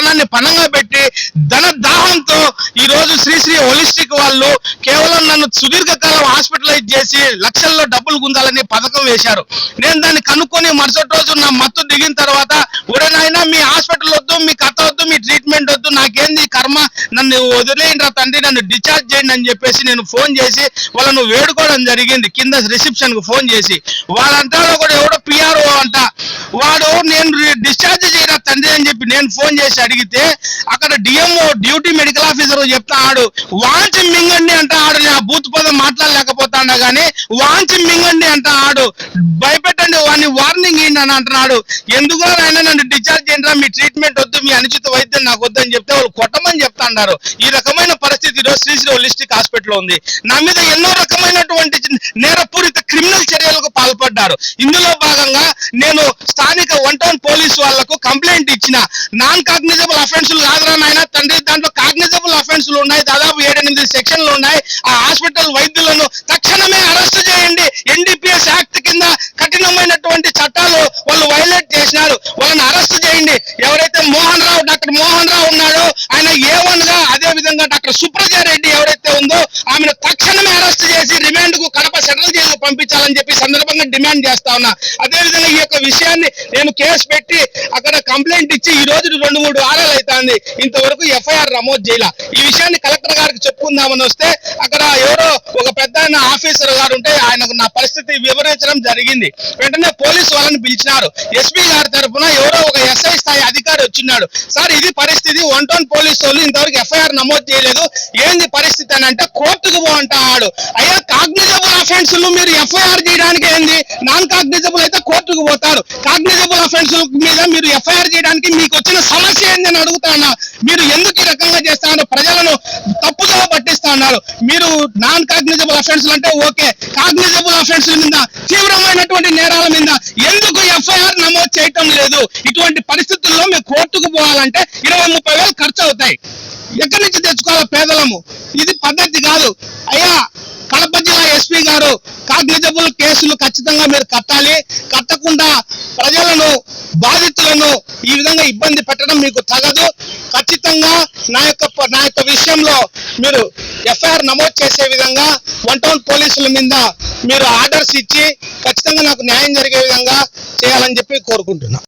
ప్రాణాన్ని పణంగా పెట్టి ధన దాహంతో ఈ రోజు శ్రీశ్రీ హోలిస్టిక్ వాళ్ళు కేవలం నన్ను సుదీర్ఘకాలం హాస్పిటలైజ్ చేసి లక్షల్లో డబ్బులు గుందాలని పథకం వేశారు. నేను దాన్ని కనుక్కొని మరుసటి రోజు నా మత్తు దిగిన తర్వాత ఒరేనాయనా మీ హాస్పిటల్ వద్దు, మీ కథ వద్దు, మీ ట్రీట్మెంట్ వద్దు, నాకేంది కర్మ, నన్ను వదిలేయండి రా తండ్రి, నన్ను డిశ్చార్జ్ చేయండి అని చెప్పేసి నేను ఫోన్ చేసి వాళ్ళను వేడుకోవడం జరిగింది. కింద రిసెప్షన్ కు ఫోన్ చేసి వాళ్ళంతా కూడా ఎవడో పిఆర్ఓ అంట, వాడు నేను డిశ్చార్జ్ చేయరా తండ్రి అని చెప్పి నేను ఫోన్ చేసి అడిగితే అక్కడ డిఎంఓ డ్యూటీ మెడికల్ ఆఫీసర్ చెప్తాడు వాంచి మింగండి అంట. ఆడు నా బూత్ పదం మాట్లాడలేకపోతాడా కానీ వాంచి మింగండి అంట. ఆడు భయపెట్టండి వాడిని, వార్నింగ్ ఏంటి అని అంటున్నాడు. ఎందుకో ఆయన నన్ను డిశ్చార్జ్ చేయండి, మీ ట్రీట్మెంట్ వద్దు, మీ అనుచిత వైద్యం నాకు వద్దని చెప్తే వాళ్ళు కొట్టమని చెప్తా అన్నారు. ఈ రకమైన పరిస్థితి ఈరోజు శ్రీశ్రీ హోలిస్టిక్ హాస్పిటల్ ఉంది. నా మీద ఎన్నో రకమైనటువంటి నేరపూరిత క్రిమినల్ చర్యలకు పాల్పడ్డారు. ఇందులో భాగంగా నేను స్థానిక 1 టౌన్ పోలీసు వాళ్లకు కంప్లైంట్ ఇచ్చిన. నాన్ కాగ్నిజబుల్ అఫెన్సులు కాదురా నాయన తండ్రి, దాంట్లో కాగ్నిజబుల్ అఫెన్సులు ఉన్నాయి, దాదాపు 7-8 సెక్షన్లు ఉన్నాయి. ఆ హాస్పిటల్ వైద్యులను తక్షణమే అరెస్ట్ చేయండి. ఎన్డీపీఎస్ యాక్ట్ కింద కఠినమైనటువంటి చట్టాలు వాళ్ళు వైలేట్ చేసినారు, వాళ్ళని అరెస్ట్ చేయండి. ఎవరైతే డాక్టర్ మోహన్ రావు ఉన్నాడో ఆయన A1 గా, అదే విధంగా డాక్టర్ సుప్రజారెడ్డి ఎవరైతే ఉందో ఆమెను తక్షణమే అరెస్ట్ చేసి రిమాండ్ కు కడప సెంట్రల్ జైలుకు పంపించాలని చెప్పి సందర్భంగా డిమాండ్ చేస్తా ఉన్నా. అదేవిధంగా ఈ యొక్క విషయాన్ని నేను కేసు పెట్టి అక్కడ కంప్లైంట్ ఇచ్చి ఈ రోజు 2-3 వారాలు అవుతుంది, ఇంతవరకు ఎఫ్ఐఆర్ నమోదు చేయాల. ఈ విషయాన్ని కలెక్టర్ గారికి చెప్పుకుందామని వస్తే అక్కడ ఎవరో ఒక పెద్ద ఆఫీసర్ గారు ఉంటే ఆయనకు నా పరిస్థితి వివరించడం జరిగింది. వెంటనే పోలీసు వాళ్ళని పిలిచినారు. ఎస్పీ గారి తరఫున ఎవరో ఒక ఎస్ఐ స్థాయి అధికారి వచ్చినాడు. సార్ ఇది పరిస్థితి, 1 టౌన్ పోలీసు వాళ్ళు ఇంతవరకు ఎఫ్ఐఆర్ నమోదు చేయలేదు, ఏంది పరిస్థితి అని అంటే కోర్టుకు పోంటాడు. అయ్యా కాగ్నిజబుల్ అఫెన్సులు మీరు ఎఫ్ఐఆర్ చేయడానికి ఏంది, నాన్ కాగ్నిజబుల్ అయితే కోర్టుకు పోతారు. కాగ్నిజబుల్ అఫెన్సుల మీద మీరు ఎఫ్ఐఆర్ చేయడానికి మీకు వచ్చిన సమస్య ఏందని అడుగుతాను. మీరు ఎందుకు ఈ రకంగా చేస్తున్నారు, ప్రజలను తప్పుగా పట్టిస్తా ఉన్నారు. మీరు నాన్ కాగ్నిజబుల్ అఫెన్సులు అంటే ఓకే, కాగ్నిజబుల్ అఫెన్సుల మీద తీవ్రమైనటువంటి నేరాల మీద ఎందుకు ఎఫ్ఐఆర్ నమోదు చేయటం లేదు? ఇటువంటి పరిస్థితుల్లో మేము కోర్టుకు పోవాలంటే 20-30 వేలు ఖర్చు అవుతాయి. ఎక్కడి నుంచి తెచ్చుకోవాలి పేదలము? ఇది పద్ధతి కాదు. అయ్యా కడప జిల్లా ఎస్పీ గారు కాగ్నిజబుల్ కేసులు ఖచ్చితంగా మీరు కట్టాలి. కట్టకుండా ప్రజలను, బాధితులను ఈ విధంగా ఇబ్బంది పెట్టడం మీకు తగదు. ఖచ్చితంగా నా యొక్క విషయంలో మీరు ఎఫ్ఐఆర్ నమోదు చేసే విధంగా 1 టౌన్ పోలీసుల మీద మీరు ఆర్డర్స్ ఇచ్చి ఖచ్చితంగా నాకు న్యాయం జరిగే విధంగా చేయాలని చెప్పి కోరుకుంటున్నా.